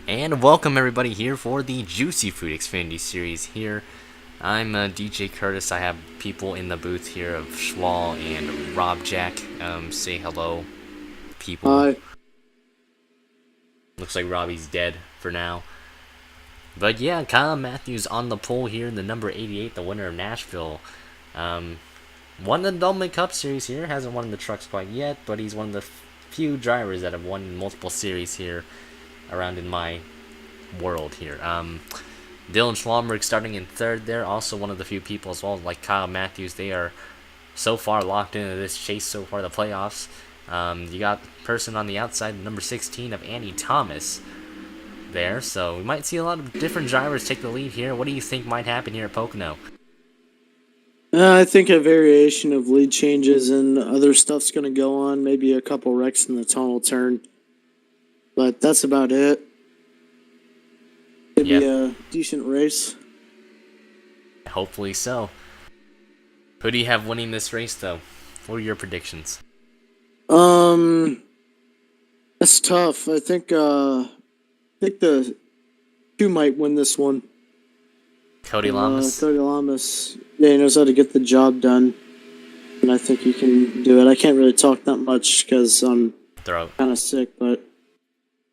And welcome everybody here for the Juicy Food Xfinity series here. I'm DJ Curtis. I have people in the booth here of Schwal and Rob Jack. Say hello, people. Hi. Looks like Robbie's dead for now. But yeah, Kyle Matthews on the pole here in the number 88, the winner of Nashville. Won the Dolman Cup Series here. Hasn't won the trucks quite yet, but he's one of the few drivers that have won multiple series here around in my world here. Dylan Schlomberg starting in third there, also one of the few people as well, like Kyle Matthews. They are so far locked into this chase so far, the playoffs. You got person on the outside, number 16 of Andy Thomas there, so we might see a lot of different drivers take the lead here. What do you think might happen here at Pocono? I think a variation of lead changes and other stuff's going to go on. Maybe a couple wrecks in the tunnel turn. But that's about it. Could be a decent race. Hopefully so. Who do you have winning this race, though? What are your predictions? That's tough. I think the two might win this one. Cody Lamas? Cody Lamas, yeah, he knows how to get the job done. And I think he can do it. I can't really talk that much because I'm kind of sick, but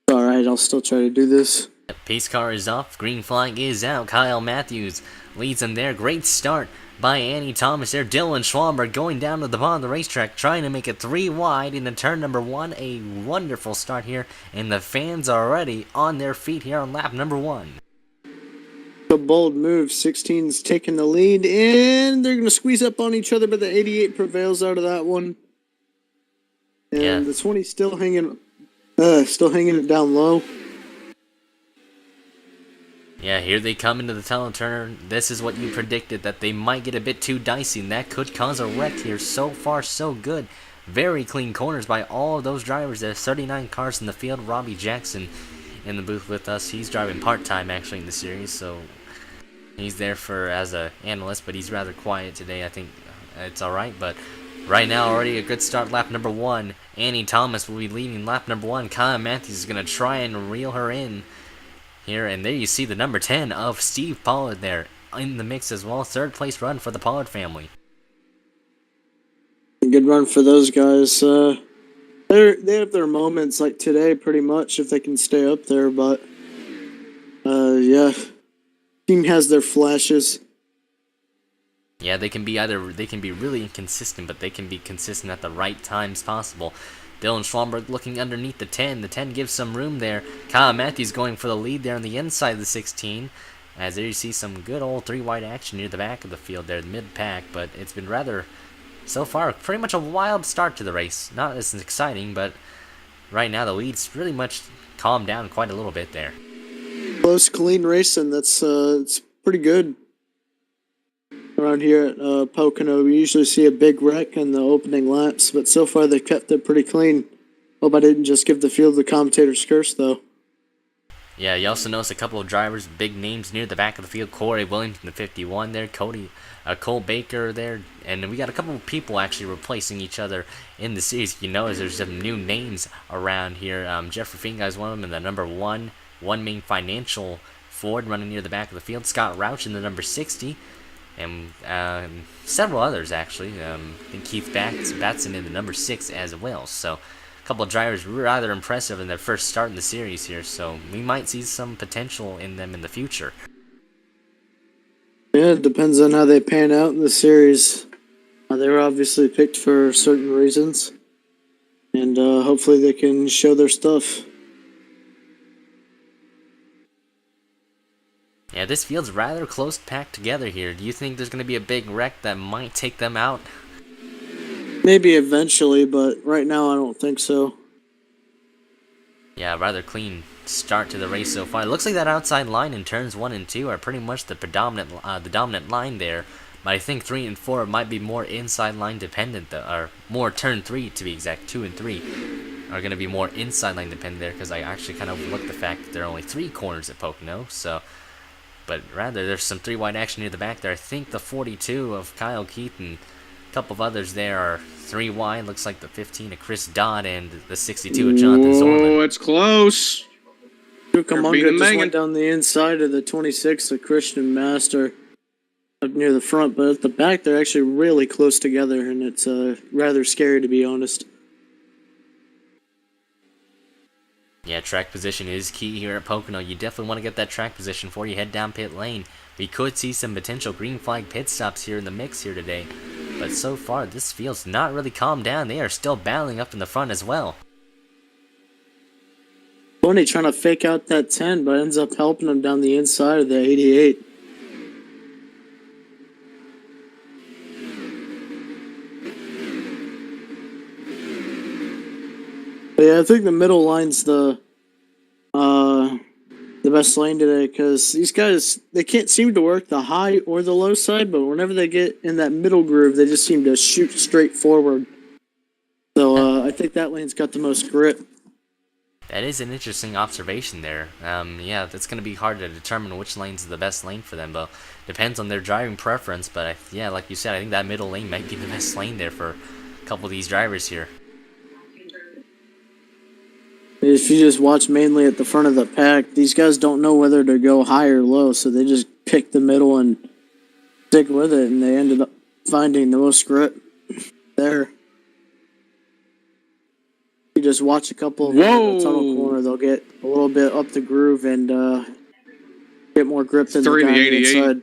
it's alright. I'll still try to do this. Pace car is off. Green flag is out. Kyle Matthews leads them there. Great start by Andy Thomas there. Dylan Schwalberg going down to the bottom of the racetrack, trying to make it 3 wide into turn number 1. A wonderful start here, and the fans are already on their feet here on lap number 1. A bold move. 16's taking the lead, and they're going to squeeze up on each other, but the 88 prevails out of that one. And the 20 still hanging it down low. Yeah, here they come into the tunnel turn. This is what you predicted, that they might get a bit too dicey, and that could cause a wreck here. So far, so good. Very clean corners by all of those drivers. There's 39 cars in the field. Robbie Jackson in the booth with us. He's driving part-time, actually, in the series, so he's there as an analyst, but he's rather quiet today. I think it's all right, but right now, already a good start, lap number 1. Annie Thomas will be leading lap number 1. Kyle Matthews is going to try and reel her in here, and there you see the number 10 of Steve Pollard there in the mix as well. Third place run for the Pollard family. Good run for those guys. They have their moments like today, pretty much, if they can stay up there. But yeah, team has their flashes. Yeah, they can be really inconsistent, but they can be consistent at the right times possible. Dylan Schwalberg looking underneath the 10. The 10 gives some room there. Kyle Matthews going for the lead there on the inside of the 16. As there you see some good old 3-wide action near the back of the field there, mid-pack. But it's been rather, so far, pretty much a wild start to the race. Not as exciting, but right now the lead's really much calmed down quite a little bit there. Close, clean racing. That's it's pretty good. Around here at Pocono, we usually see a big wreck in the opening laps, but so far they kept it pretty clean. Hope I didn't just give the field the commentator's curse, though. Yeah, you also notice a couple of drivers, big names near the back of the field. Corey Williams in the 51 there, Cole Baker there, and we got a couple of people actually replacing each other in the series. You notice there's some new names around here. Jeffrey Finga is one of them in the number 1. One Main Financial Ford running near the back of the field. Scott Rauch in the number 60. And several others, actually. I think Keith Batson in the number 6 as well. So, a couple of drivers rather impressive in their first start in the series here. So, we might see some potential in them in the future. Yeah, it depends on how they pan out in the series. They were obviously picked for certain reasons. And hopefully they can show their stuff. Yeah, this field's rather close packed together here. Do you think there's going to be a big wreck that might take them out? Maybe eventually, but right now I don't think so. Yeah, rather clean start to the race so far. It looks like that outside line in turns 1 and 2 are pretty much the dominant line there. But I think 3 and 4 might be more inside line dependent, though, or more turn 3 to be exact. 2 and 3 are going to be more inside line dependent there, because I actually kind of overlooked the fact that there are only 3 corners at Pocono, so. But rather, there's some 3-wide action near the back there. I think the 42 of Kyle Keith and a couple of others there are 3 wide. Looks like the 15 of Chris Dodd and the 62 of Jonathan Zorman. Oh, it's close. Cucamonga just went down the inside of the 26, the Christian Master, up near the front, but at the back they're actually really close together, and it's rather scary to be honest. Yeah, track position is key here at Pocono. You definitely want to get that track position before you head down pit lane. We could see some potential green flag pit stops here in the mix here today. But so far, this field's not really calmed down. They are still battling up in the front as well. Tony trying to fake out that 10, but ends up helping him down the inside of the 88. But yeah, I think the middle line's the best lane today because these guys, they can't seem to work the high or the low side, but whenever they get in that middle groove, they just seem to shoot straight forward. So I think that lane's got the most grip. That is an interesting observation there. Yeah, that's going to be hard to determine which lane's the best lane for them, but depends on their driving preference. But yeah, like you said, I think that middle lane might be the best lane there for a couple of these drivers here. If you just watch mainly at the front of the pack, these guys don't know whether to go high or low, so they just pick the middle and stick with it, and they ended up finding the most grip there. You just watch a couple of them in the tunnel corner, they'll get a little bit up the groove and get more grip than the guy on the inside.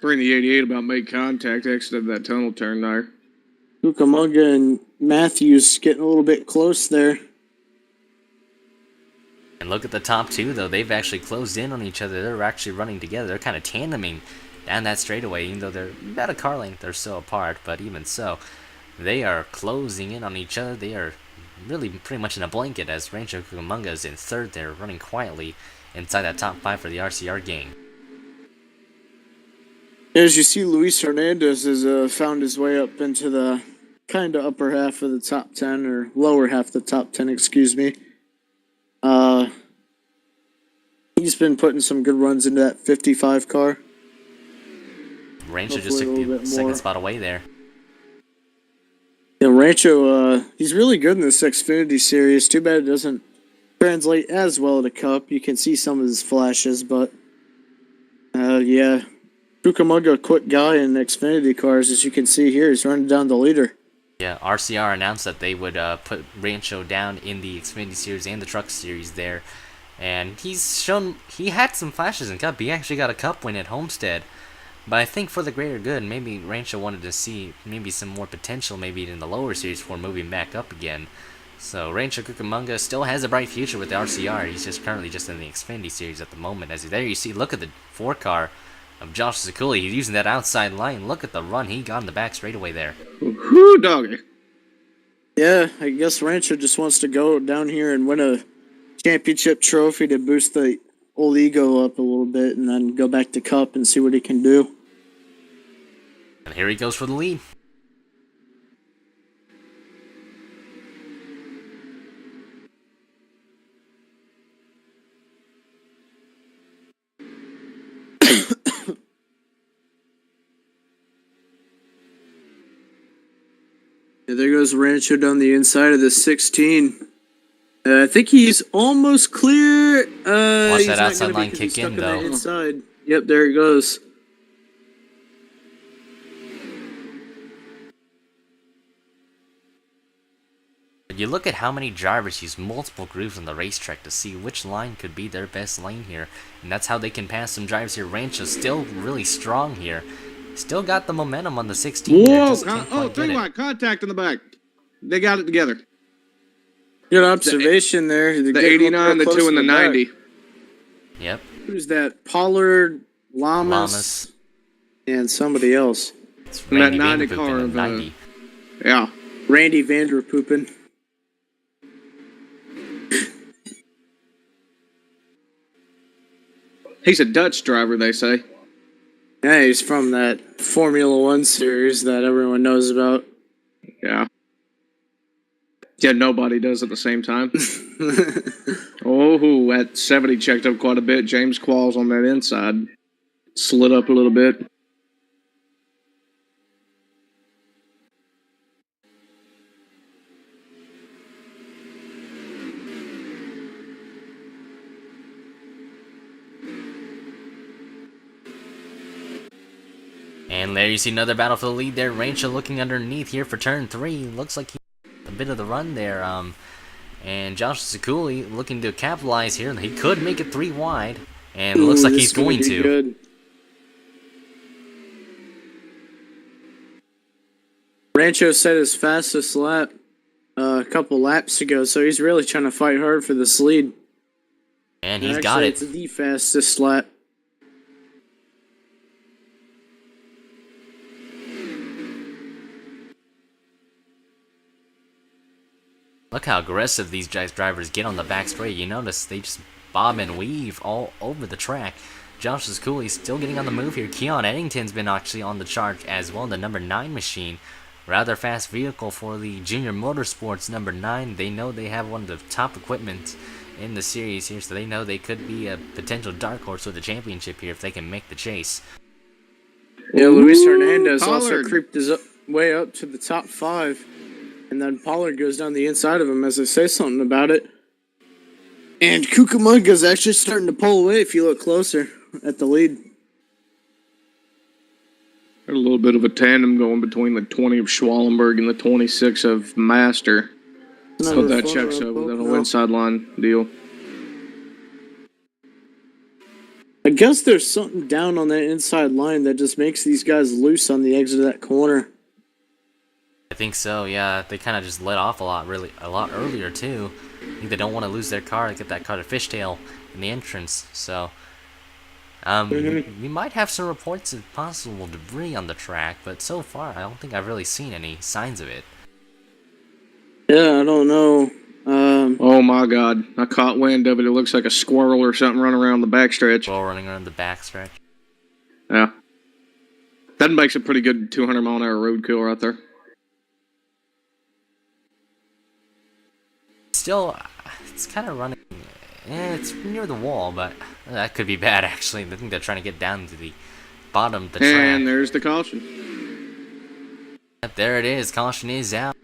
3 in the 88 about made contact, exited that tunnel turn there. Cucamonga and Matthews getting a little bit close there. And look at the top two, though. They've actually closed in on each other. They're actually running together. They're kind of tandeming down that straightaway, even though they're about a car length or so apart. But even so, they are closing in on each other. They are really pretty much in a blanket as Rancho Cucamonga is in third there, running quietly inside that top 5 for the RCR gang. As you see, Luis Hernandez has found his way up into the kind of upper half of the top 10, or lower half of the top 10, excuse me. He's been putting some good runs into that 55 car. Rancho just took the second spot away there. Yeah, Rancho, he's really good in this Xfinity series. Too bad it doesn't translate as well to Cup. You can see some of his flashes, but yeah. Cucamonga, a quick guy in Xfinity cars, as you can see here. He's running down the leader. Yeah, RCR announced that they would put Rancho down in the Xfinity Series and the Truck Series there. And he's shown, he had some flashes in Cup. He actually got a Cup win at Homestead. But I think for the greater good, maybe Rancho wanted to see maybe some more potential maybe in the lower series before moving back up again. So Rancho Cucamonga still has a bright future with the RCR. He's just currently just in the Xfinity Series at the moment. As there you see, look at the 4-car of Josh Zakuli. He's using that outside line. Look at the run he got in the back straightaway there. Whoo, doggy. Yeah, I guess Rancho just wants to go down here and win a championship trophy to boost the old ego up a little bit and then go back to Cup and see what he can do. And here he goes for the lead. Yeah, there goes Rancho down the inside of the 16. I think he's almost clear. Watch that outside line kick in, though. Inside. Yep, there it goes. You look at how many drivers use multiple grooves on the racetrack to see which line could be their best lane here. And that's how they can pass some drivers here. Rancho's still really strong here. Still got the momentum on the 16. Whoa! Think about contact in the back. They got it together. Good observation there. The 89, the 2, and the 90. Yep. Who's that? Pollard, Lamas, and somebody else. It's And that Randy 90 car Vanderpoop in of, the 90. Yeah. Randy Vanderpoopen. He's a Dutch driver, they say. Yeah, he's from that Formula One series that everyone knows about. Yeah. Yeah, nobody does at the same time. Oh, at 70 checked up quite a bit. James Qualls on that inside. Slid up a little bit. And there you see another battle for the lead there. Rancho looking underneath here for turn 3. Looks like he a bit of the run there. And Josh Sekuli looking to capitalize here. He could make it 3 wide. And looks like he's going to. Good. Rancho set his fastest lap a couple laps ago, so he's really trying to fight hard for this lead. And he's got it. It's the fastest lap. Look how aggressive these drivers get on the back straight. You notice they just bob and weave all over the track. Josh is cool. He's still getting on the move here. Keon Eddington's been actually on the charge as well. The number 9 machine. Rather fast vehicle for the Junior Motorsports number 9. They know they have one of the top equipment in the series here, so they know they could be a potential dark horse for the championship here if they can make the chase. Yeah, Luis Hernandez also Pollard creeped his way up to the top 5. And then Pollard goes down the inside of him as they say something about it. And Cucamonga's actually starting to pull away if you look closer at the lead. There's a little bit of a tandem going between the 20 of Schwallenberg and the 26 of Master. So that checks out with that whole inside line deal. I guess there's something down on that inside line that just makes these guys loose on the exit of that corner. I think so, yeah. They kind of just let off a lot earlier, too. I think they don't want to lose their car to get that car to fishtail in the entrance, so... we might have some reports of possible debris on the track, but so far I don't think I've really seen any signs of it. Yeah, I don't know. Oh my God. I caught wind of it. It looks like a squirrel or something running around the backstretch. Well, running around the backstretch. Yeah. That makes a pretty good 200-mile-an-hour roadkill right there. Still, it's kind of running... it's near the wall, but that could be bad, actually. I think they're trying to get down to the bottom of the track. And there's the caution. There it is. Caution is out.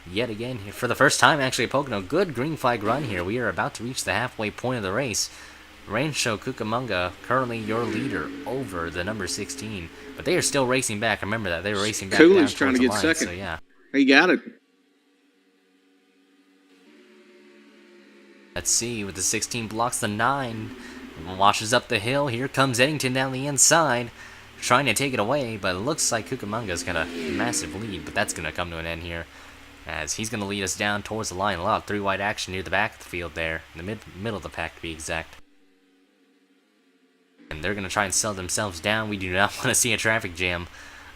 Yet again, here for the first time, actually, at Pocono. Good green flag run here. We are about to reach the halfway point of the race. Rancho Cucamonga, currently your leader over the number 16. But they are still racing back. Remember that. They were racing back Cooley's down trying to towards get the line, second. So, yeah. He got it. Let's see, with the 16 blocks the 9, washes up the hill. Here comes Eddington down the inside, trying to take it away, but it looks like Cucamonga's got a massive lead, but that's going to come to an end here, as he's going to lead us down towards the line. A lot of 3-wide action near the back of the field there, in the middle of the pack to be exact. And they're going to try and slow themselves down. We do not want to see a traffic jam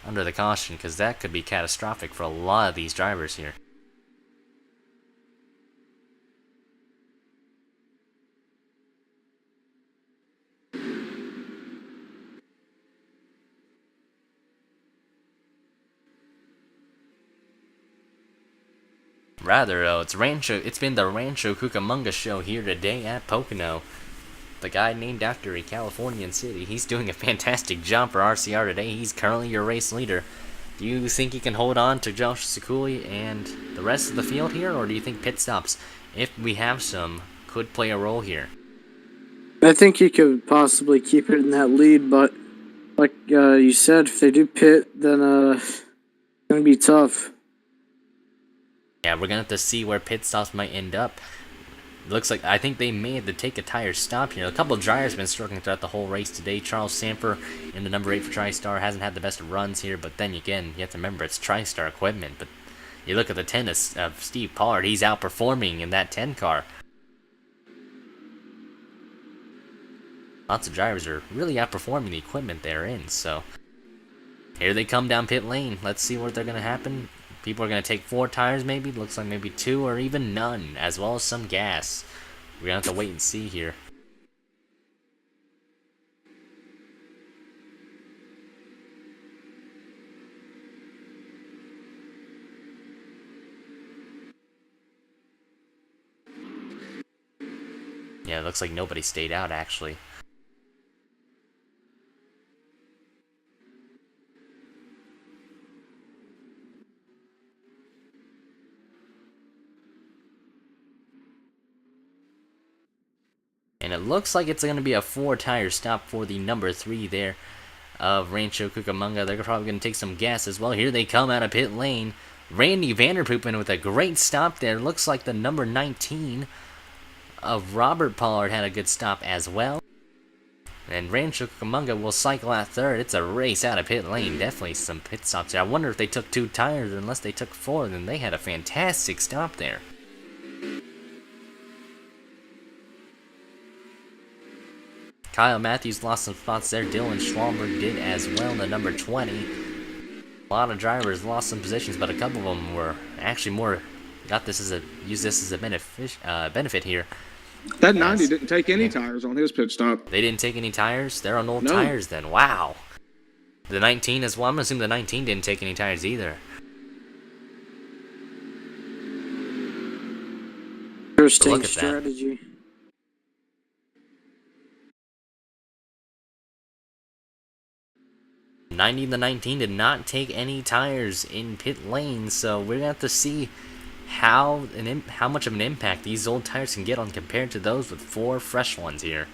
under the caution, because that could be catastrophic for a lot of these drivers here. Rather, it's been the Rancho Cucamonga show here today at Pocono. The guy named after a Californian city. He's doing a fantastic job for RCR today. He's currently your race leader. Do you think he can hold on to Josh Sekuli and the rest of the field here, or do you think pit stops, if we have some, could play a role here? I think he could possibly keep it in that lead, but like you said, if they do pit, then it's going to be tough. Yeah, we're going to have to see where pit stops might end up. Looks like I think they may have to take a tire stop here. A couple of drivers have been struggling throughout the whole race today. Charles Sanford in the number 8 for TriStar hasn't had the best of runs here, but then again, you have to remember it's TriStar equipment. But you look at the 10 of Steve Pollard, he's outperforming in that 10 car. Lots of drivers are really outperforming the equipment they're in, so here they come down pit lane. Let's see what they're going to happen. People are going to take 4 tires maybe. Looks like maybe 2 or even none, as well as some gas. We're going to have to wait and see here. Yeah, it looks like nobody stayed out actually. And it looks like it's going to be a 4-tire stop for the number 3 there. of Rancho Cucamonga. They're probably going to take some gas as well. Here they come out of pit lane. Randy Vanderpoepen with a great stop there. Looks like the number 19 of Robert Pollard had a good stop as well. And Rancho Cucamonga will cycle at third. It's a race out of pit lane. Definitely some pit stops there. I wonder if they took 2 tires. Unless they took 4, then they had a fantastic stop there. Kyle Matthews lost some spots there. Dylan Schwalberg did as well, the number 20. A lot of drivers lost some positions, but a couple of them were actually used this as a benefit here. That 90 didn't take any tires on his pit stop. They didn't take any tires? They're on old tires then. Wow. The 19 as well. I'm assuming the 19 didn't take any tires either. Interesting strategy. The 90 and the 19 did not take any tires in pit lane, so we're gonna have to see how much of an impact these old tires can get on compared to those with 4 fresh ones here.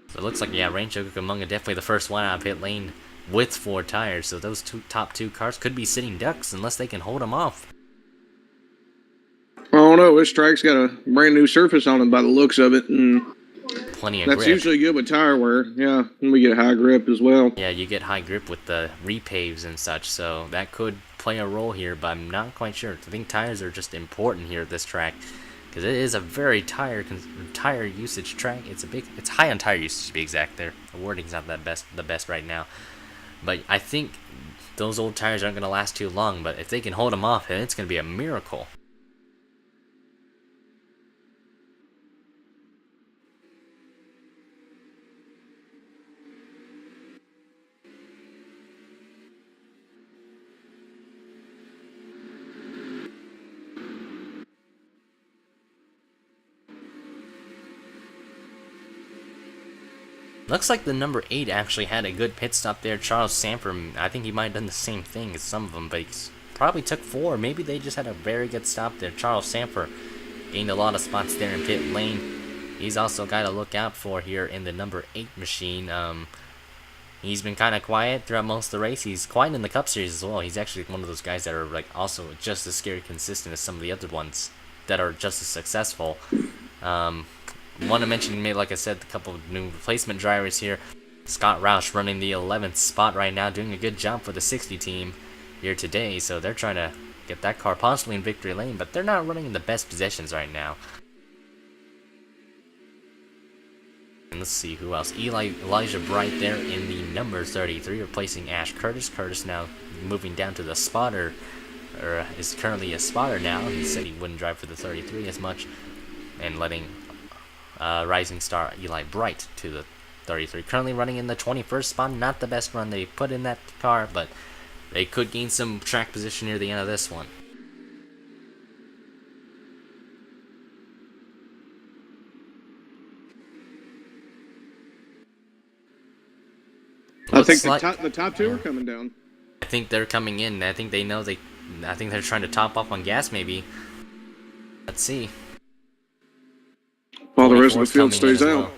So it looks like, yeah, Rancho Cucamonga definitely the first one out of pit lane with 4 tires. So those top two cars could be sitting ducks unless they can hold them off. I don't know. This track's got a brand new surface on it by the looks of it, and plenty of that's grip. usually good with tire wear. Yeah, and we get high grip as well. Yeah, you get high grip with the repaves and such, so that could play a role here, but I'm not quite sure. I think tires are just important here at this track because it is a very tire usage track. It's high on tire usage to be exact. The wording's not the best right now, but I think those old tires aren't going to last too long. But if they can hold them off, then it's going to be a miracle. Looks like the number 8 actually had a good pit stop there. Charles Sanford, I think he might have done the same thing as some of them, but he probably took 4. Maybe they just had a very good stop there. Charles Sanford gained a lot of spots there in pit lane. He's also a guy to look out for here in the number 8 machine. He's been kind of quiet throughout most of the race. He's quiet in the Cup Series as well. He's actually one of those guys that are like also just as scary consistent as some of the other ones that are just as successful. Want to mention, like I said, a couple of new replacement drivers here. Scott Roush running the 11th spot right now, doing a good job for the 60 team here today. So they're trying to get that car possibly in victory lane, but they're not running in the best positions right now. And let's see who else. Elijah Bright there in the number 33, replacing Ash Curtis. Curtis now moving down to the spotter, or is currently a spotter now. He said he wouldn't drive for the 33 as much, and letting rising star Eli Bright to the 33. Currently running in the 21st spot. Not the best run they put in that car, but they could gain some track position near the end of this one. I think the top 2 are coming down. I think they're coming in. I think they know I think they're trying to top off on gas maybe. Let's see. While the rest of the field stays out. Well.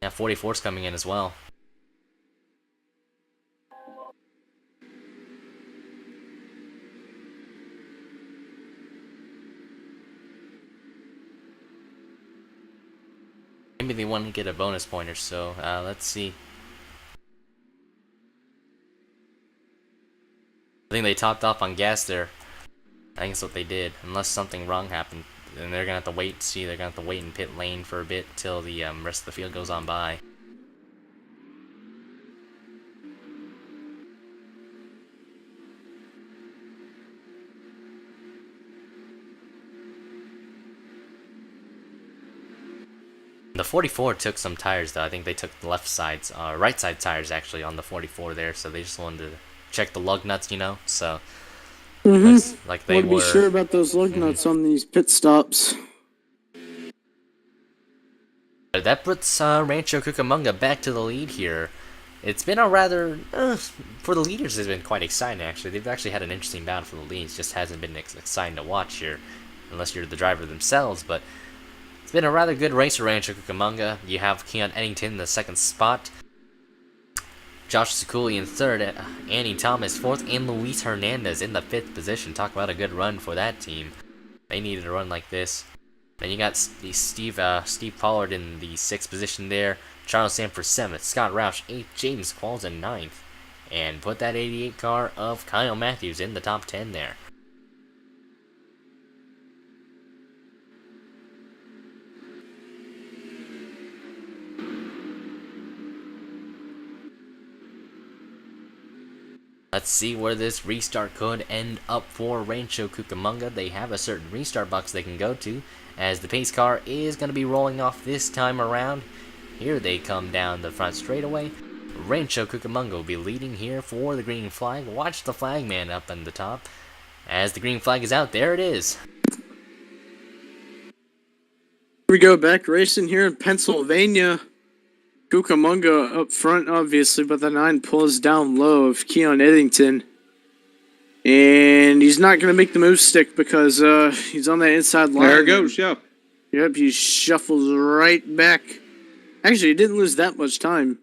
Yeah, 44's coming in as well. Maybe they want to get a bonus point or so. Let's see. I think they topped off on gas there. I think that's what they did, unless something wrong happened. And they're going to have to wait and see. They're going to have to wait in pit lane for a bit till the rest of the field goes on by. The 44 took some tires though. I think they took the right side tires actually on the 44 there. So they just wanted to check the lug nuts, So like they were. Be sure about those lug nuts on these pit stops. That puts Rancho Cucamonga back to the lead here. It's been a rather for the leaders. It's been quite exciting actually. They've actually had an interesting battle for the leads. Just hasn't been exciting to watch here, unless you're the driver themselves. But it's been a rather good race for Rancho Cucamonga. You have Keon Eddington in the 2nd spot. Josh Sekuli in third, Annie Thomas fourth, and Luis Hernandez in the fifth position. Talk about a good run for that team. They needed a run like this. Then you got Steve Pollard in the sixth position there. Charles Sanford seventh, Scott Roush eighth, James Qualls in ninth, and put that 88 car of Kyle Matthews in the top 10 there. Let's see where this restart could end up for Rancho Cucamonga. They have a certain restart box they can go to, as the pace car is going to be rolling off this time around. Here they come down the front straightaway. Rancho Cucamonga will be leading here for the green flag. Watch the flag man up on the top. As the green flag is out, there it is. Here we go, back racing here in Pennsylvania. Cucamonga up front, obviously, but the 9 pulls down low of Keon Eddington. And he's not going to make the move stick because he's on that inside line. There it goes, yeah. Yep, he shuffles right back. Actually, he didn't lose that much time.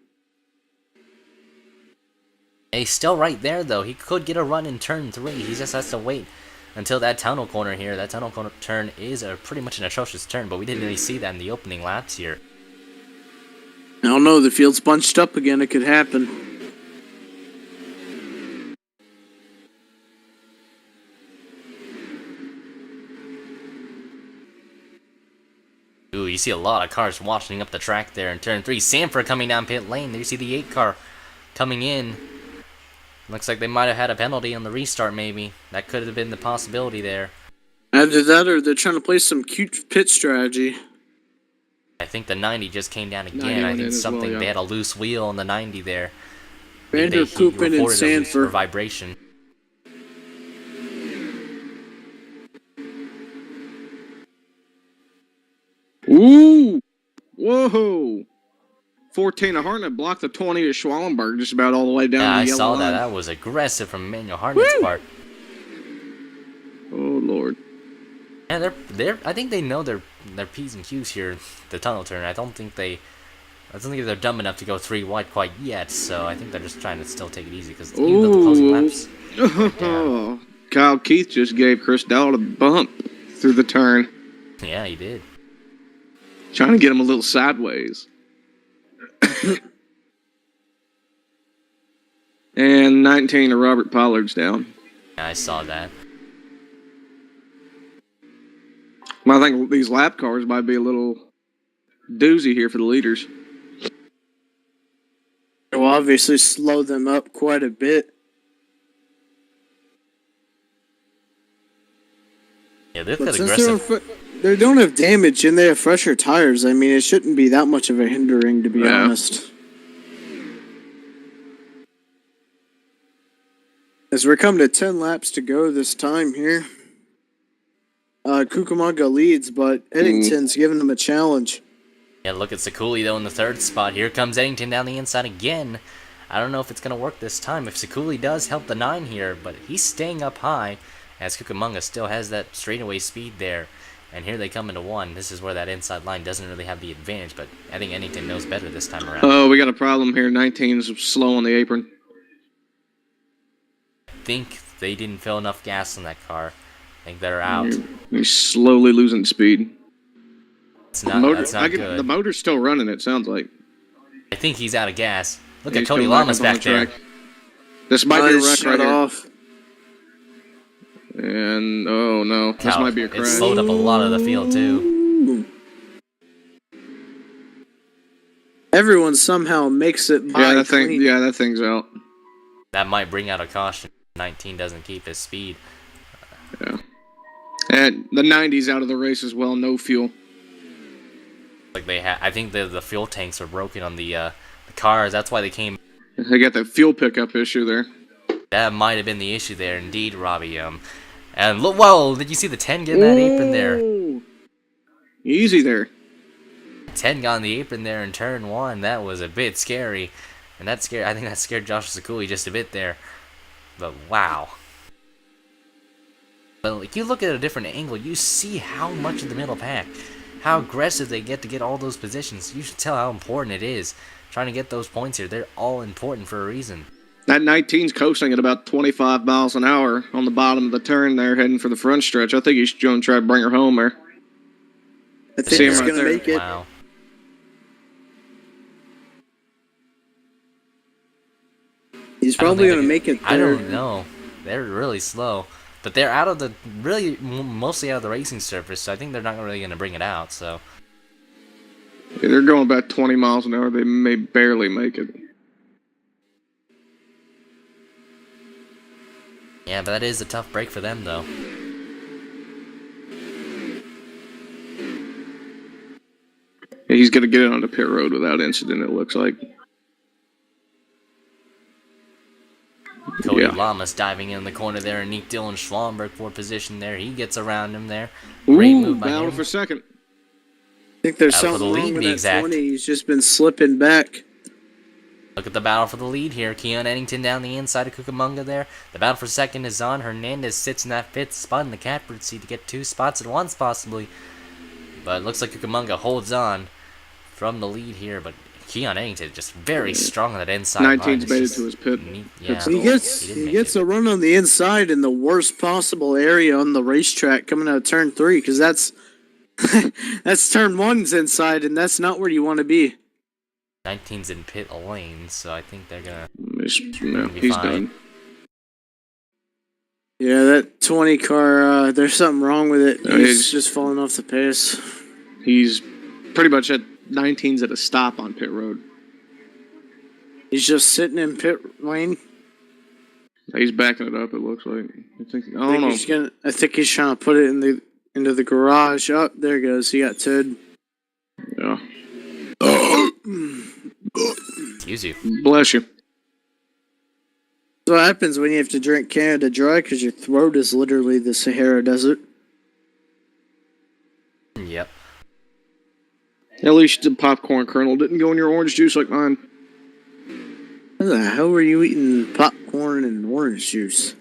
He's still right there, though. He could get a run in turn 3. He just has to wait until that tunnel corner here. That tunnel corner turn is pretty much an atrocious turn, but we didn't really see that in the opening laps here. I don't know, the field's bunched up again. It could happen. Ooh, you see a lot of cars washing up the track there in turn 3. Sanford coming down pit lane. There you see the 8 car coming in. Looks like they might have had a penalty on the restart, maybe. That could have been the possibility there. Either that or they're trying to play some cute pit strategy. I think the 90 just came down again. I think something, they had a loose wheel on the 90 there. Vander Poopin and Sanford. Vibration. Ooh! Whoa! 14 of Hartnett blocked the 20 of Schwallenberg just about all the way down Yeah, the I yellow saw line. that. That was aggressive from Emmanuel Hartnett's part. Oh, Lord. And I think they know their P's and Q's here, the tunnel turn. I don't think they're dumb enough to go 3 wide quite yet, so I think they're just trying to still take it easy, because even though the closing laps... Oh, Kyle Keith just gave Chris Dowd a bump through the turn. Yeah, he did. Trying to get him a little sideways. And 19 of Robert Pollard's down. Yeah, I saw that. Well, I think these lap cars might be a little doozy here for the leaders. It will obviously slow them up quite a bit. Yeah, they've But got since aggressive... they don't have damage and they have fresher tires, I mean, it shouldn't be that much of a hindering, to be honest. As we're coming to 10 laps to go this time here. Cucamonga leads, but Eddington's giving them a challenge. Yeah, look at Sekuli, though, in the 3rd spot. Here comes Eddington down the inside again. I don't know if it's going to work this time. If Sekuli does help the 9 here, but he's staying up high, as Cucamonga still has that straightaway speed there. And here they come into 1. This is where that inside line doesn't really have the advantage, but I think Eddington knows better this time around. Oh, we got a problem here. 19's slow on the apron. I think they didn't fill enough gas on that car. I think they're out. He's slowly losing speed. That's not good. The motor's still running, it sounds like. I think he's out of gas. Look Yeah, at Cody Lamas back there. This might be a wreck right off. here. And, oh no, this might be a crash. It slowed up a lot of the field, too. Everyone somehow makes it by clean. That thing's out. That might bring out a caution. 19 doesn't keep his speed. Yeah. And the 90's out of the race as well, no fuel. Like I think the fuel tanks are broken on the cars. That's why they came. They got the fuel pickup issue there. That might have been the issue there, indeed, Robbie. And look, whoa! Did you see the 10 get in that apron there? Easy there. 10 got in the apron there in turn 1. That was a bit scary, and I think that scared Josh Sekuli just a bit there. But wow. But like, you look at a different angle, you see how much of the middle pack, how aggressive they get to get all those positions. You should tell how important it is trying to get those points here. They're all important for a reason. That 19's coasting at about 25 miles an hour on the bottom of the turn there, heading for the front stretch. I think he's going to try to bring her home there. I think he's going to make it. Wow. He's probably going to make it there. I don't know. They're really slow. But they're out of the, really, mostly out of the racing surface, so I think they're not really going to bring it out, so. Yeah, they're going about 20 miles an hour. They may barely make it. Yeah, but that is a tough break for them, though. Yeah, he's going to get it onto pit road without incident, it looks like. Cody Lamas diving in the corner there, and Nick Dylan Schwallenberg for position there. He gets around him there. Great move by him. For second. I think there's something wrong with that 20. He's just been slipping back. Look at the battle for the lead here. Keon Eddington down the inside of Cucamonga there. The battle for second is on. Hernandez sits in that 5th spot in the catbird seat to get 2 spots at once, possibly. But it looks like Cucamonga holds on from the lead here, but Keon Eddington just very strong on that inside 19's made it to his pit. He gets a run on the inside in the worst possible area on the racetrack coming out of turn 3, because that's that's turn 1's inside, and that's not where you want to be. 19's in pit lane, so I think they're gonna he's done. Yeah, that 20 car, there's something wrong with it. He's just falling off the pace. He's pretty much at 19's at a stop on pit road. He's just sitting in pit lane. He's backing it up, it looks like. I think he's trying to put it into the garage. Oh, there it goes. He got towed. Yeah. Excuse you. Bless you. That's what happens when you have to drink Canada Dry, because your throat is literally the Sahara Desert. Yep. At least the popcorn kernel didn't go in your orange juice like mine. How the hell were you eating popcorn and orange juice?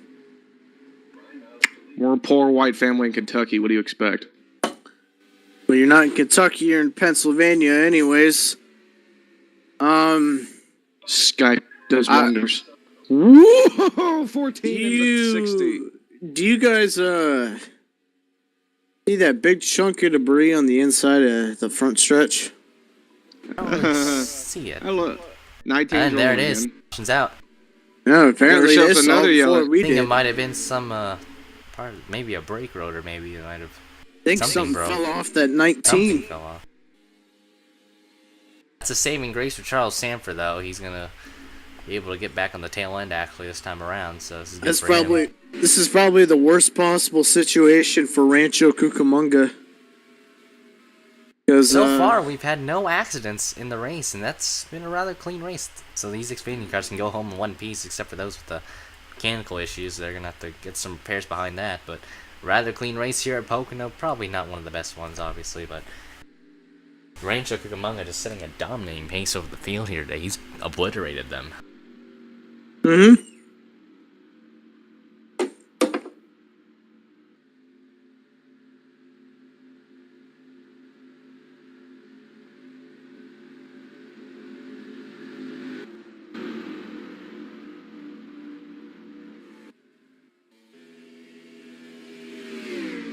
We're a poor white family in Kentucky. What do you expect? Well, you're not in Kentucky. You're in Pennsylvania anyways. Sky does wonders. Whoa! 14 and 60. Do you guys, see that big chunk of debris on the inside of the front stretch? See it. Look. 19 and there it is. It's out. No, apparently it's another yellow. I think it might have been some part, maybe a brake rotor. Maybe it might have. I think something fell off that 19. Something fell off. That's a saving grace for Charles Sanford, though. He's gonna be able to get back on the tail end actually this time around. So this is good for him. This is probably the worst possible situation for Rancho Cucamonga. So far, we've had no accidents in the race, and that's been a rather clean race. So these Xfinity cars can go home in one piece, except for those with the mechanical issues. They're going to have to get some repairs behind that. But rather clean race here at Pocono. Probably not one of the best ones, obviously, but Rancho Cucamonga just setting a dominating pace over the field here today. He's obliterated them. Mm-hmm.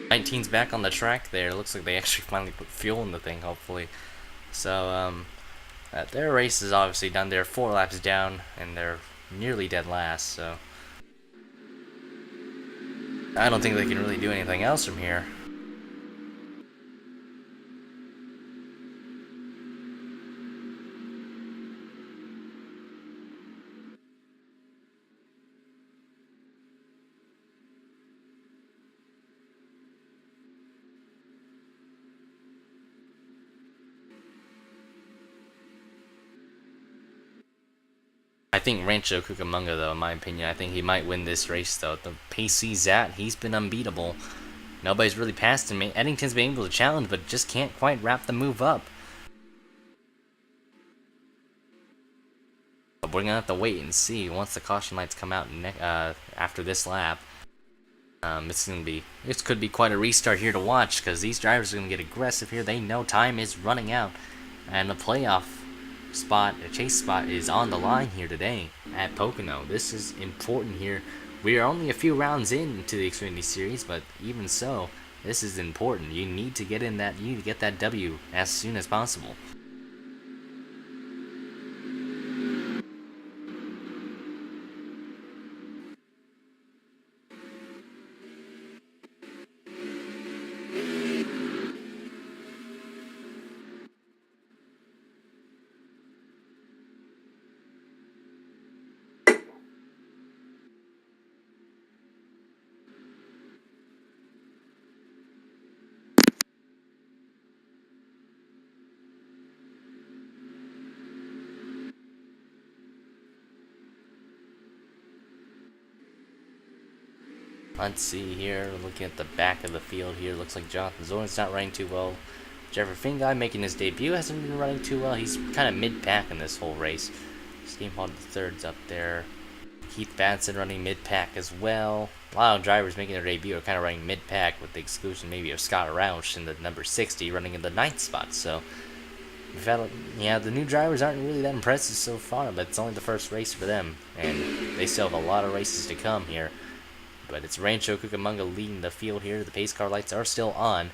Nineteen's back on the track there. It looks like they actually finally put fuel in the thing, hopefully. So, their race is obviously done. They're 4 laps down, and they're nearly dead last, so I don't think they can really do anything else from here. I think Rancho Cucamonga, though, in my opinion, I think he might win this race, though. The pace he's at, he's been unbeatable. Nobody's really passed him. Eddington's been able to challenge, but just can't quite wrap the move up. But we're going to have to wait and see once the caution lights come out after this lap. This could be quite a restart here to watch, because these drivers are going to get aggressive here. They know time is running out, and the playoff spot, a chase spot, is on the line here today at Pocono. This is important here. We are only a few rounds into the Xfinity Series, but even so, this is important. You need to get in that. You need to get that W as soon as possible. Let's see here, looking at the back of the field here, looks like Jonathan Zorn's not running too well. Jeffrey Finguy making his debut hasn't been running too well. He's kind of mid-pack in this whole race. Steam Hall the third's up there. Keith Batson running mid-pack as well. A lot of drivers making their debut are kind of running mid-pack, with the exclusion maybe of Scott Roush in the number 60 running in the 9th spot. So, we've had, the new drivers aren't really that impressive so far, but it's only the first race for them, and they still have a lot of races to come here. But it's Rancho Cucamonga leading the field here. The pace car lights are still on.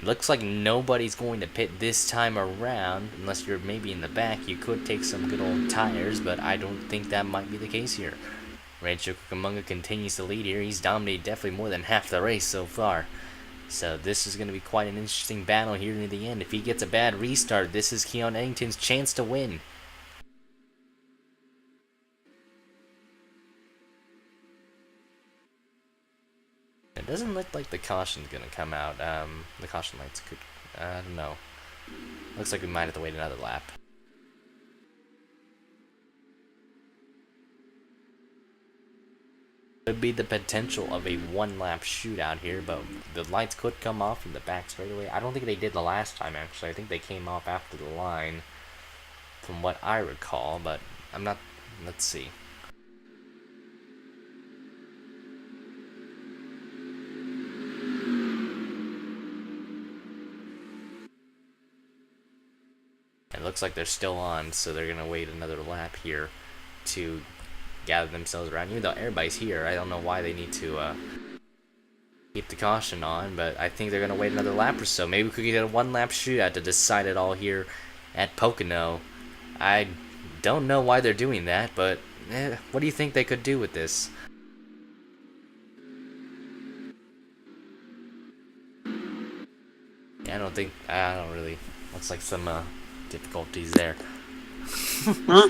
It looks like nobody's going to pit this time around, unless you're maybe in the back. You could take some good old tires, but I don't think that might be the case here. Rancho Cucamonga continues to lead here. He's dominated definitely more than half the race so far. So this is going to be quite an interesting battle here near the end. If he gets a bad restart, this is Keon Eddington's chance to win. It doesn't look like the caution's gonna come out. The caution lights could, I don't know. Looks like we might have to wait another lap. Could be the potential of a one-lap shootout here, but the lights could come off in the back straightaway. I don't think they did the last time, actually. I think they came off after the line, from what I recall, but I'm not. Let's see. It looks like they're still on, so they're going to wait another lap here to gather themselves around. Even though everybody's here, I don't know why they need to keep the caution on, but I think they're going to wait another lap or so. Maybe we could get a one-lap shootout to decide it all here at Pocono. I don't know why they're doing that, but what do you think they could do with this? Yeah, I don't really, looks like some difficulties there. Huh?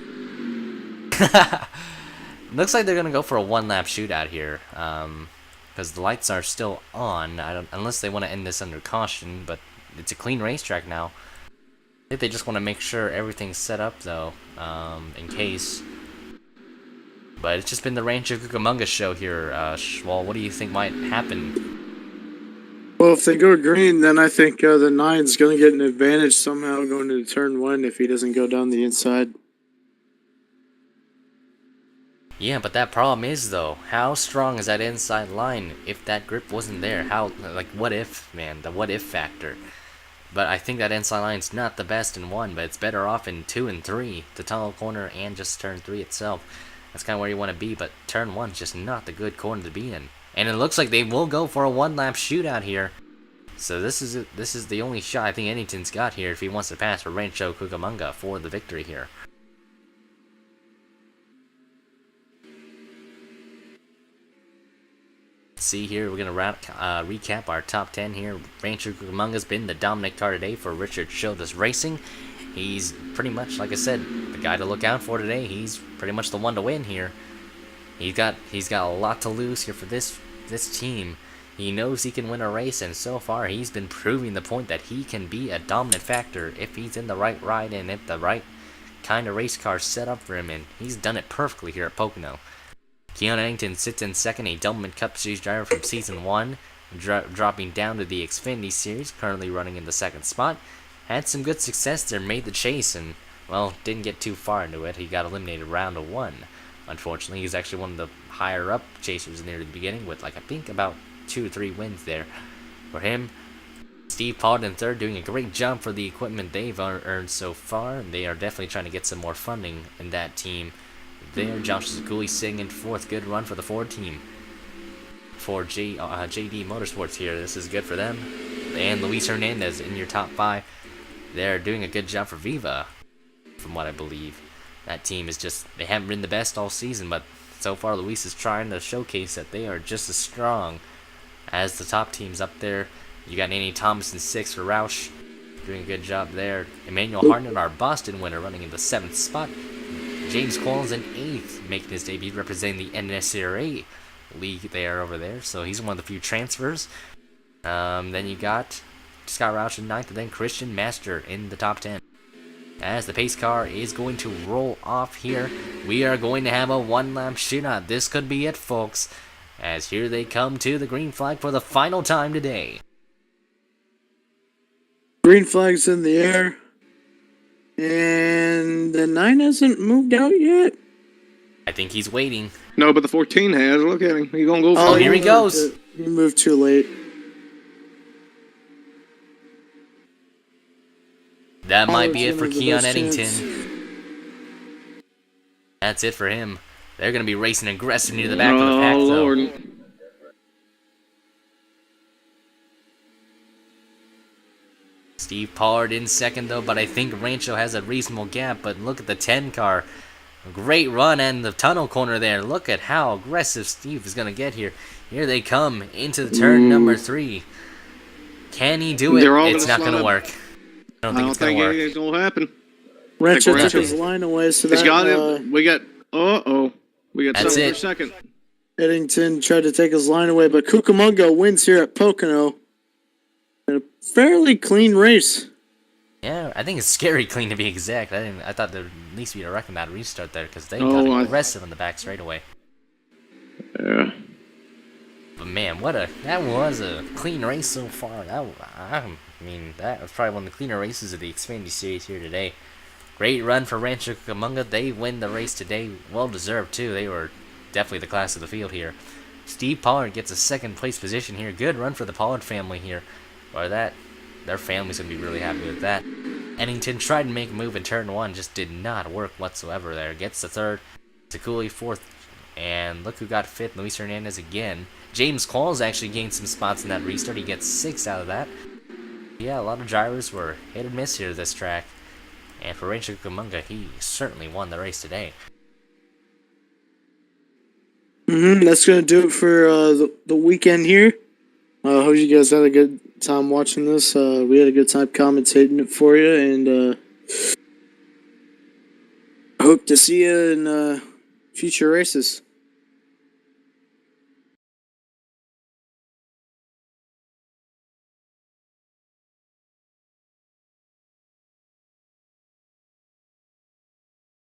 Looks like they're gonna go for a one-lap shootout here, because the lights are still on. Unless they want to end this under caution, but it's a clean racetrack now. I think they just want to make sure everything's set up though, in case. But it's just been the Rancho Cucamonga show here. Schwal, what do you think might happen? Well, if they go green, then I think the 9's going to get an advantage somehow going to turn 1 if he doesn't go down the inside. Yeah, but that problem is, though, how strong is that inside line if that grip wasn't there? What if, man, the what if factor. But I think that inside line's not the best in 1, but it's better off in 2 and 3, the tunnel corner and just turn 3 itself. That's kind of where you want to be, but turn 1's just not the good corner to be in. And it looks like they will go for a one-lap shootout here. So this is the only shot I think Eddington's got here if he wants to pass for Rancho Cucamonga for the victory here. See here, we're going to recap our top 10 here. Rancho Cucamonga's been the dominant car today for Richard Childress Racing. He's pretty much, like I said, the guy to look out for today. He's pretty much the one to win here. He's got a lot to lose here for this team. He knows he can win a race, and so far he's been proving the point that he can be a dominant factor if he's in the right ride and if the right kind of race car set up for him, and he's done it perfectly here at Pocono. Keon Eddington sits in second, a Doublemint Cup Series driver from Season 1, dropping down to the Xfinity Series, currently running in the 2nd spot. Had some good success there, made the chase, and, well, didn't get too far into it. He got eliminated round 1. Unfortunately, he's actually one of the higher up chasers near the beginning with, like, I think about 2 or 3 wins there for him. Steve Pollard in third, doing a great job for the equipment they've earned so far. They are definitely trying to get some more funding in that team there. Josh Zakuli sitting in fourth. Good run for the Ford team. For JD Motorsports here, this is good for them. And Luis Hernandez in your top 5. They're doing a good job for Viva, from what I believe. That team is just, they haven't been the best all season, but so far Luis is trying to showcase that they are just as strong as the top teams up there. You got Andy Thomas in 6th for Roush, doing a good job there. Emmanuel Hartnett, our Boston winner, running in the 7th spot. James Qualls in 8th, making his debut, representing the NSRA league there over there. So he's one of the few transfers. Then you got Scott Roush in 9th, and then Christian Master in the top 10. As the pace car is going to roll off here, we are going to have a one-lap shootout. This could be it, folks, as here they come to the green flag for the final time today. Green flag's in the air. And the 9 hasn't moved out yet. I think he's waiting. No, but the 14 has. Look at him. He's going to go Oh, here he goes. He moved too late. That might be it for Keon Eddington. That's it for him. They're going to be racing aggressive near the back of the pack, though. Lord. Steve Pollard in 2nd, though, but I think Rancho has a reasonable gap. But look at the 10 car. Great run and the tunnel corner there. Look at how aggressive Steve is going to get here. Here they come into the turn number 3. Can he do it? It's not going to work. I don't think it's going to work. It's going to happen. Rancho took his line away, so It's that got it. We got That's something it. for second. Eddington tried to take his line away, but Cucamonga wins here at Pocono. In a fairly clean race. Yeah, I think it's scary clean to be exact. I thought there'd at least be a wrecking that restart there because they got aggressive on the back straight away. Yeah. But man, that was a clean race so far. That was probably one of the cleaner races of the Xfinity series here today. Great run for Rancho Cucamonga. They win the race today. Well deserved too. They were definitely the class of the field here. Steve Pollard gets a 2nd place position here. Good run for the Pollard family here. Their family's gonna be really happy with that. Eddington tried to make a move in turn 1, just did not work whatsoever there. Gets the 3rd. Zakuli 4th. And look who got 5th, Luis Hernandez again. James Qualls actually gained some spots in that restart. He gets 6 out of that. Yeah, a lot of drivers were hit and miss here this track. And for Rancho Cucamonga, he certainly won the race today. That's going to do it for the weekend here. Hope you guys had a good time watching this. We had a good time commentating it for you, and hope to see you in future races.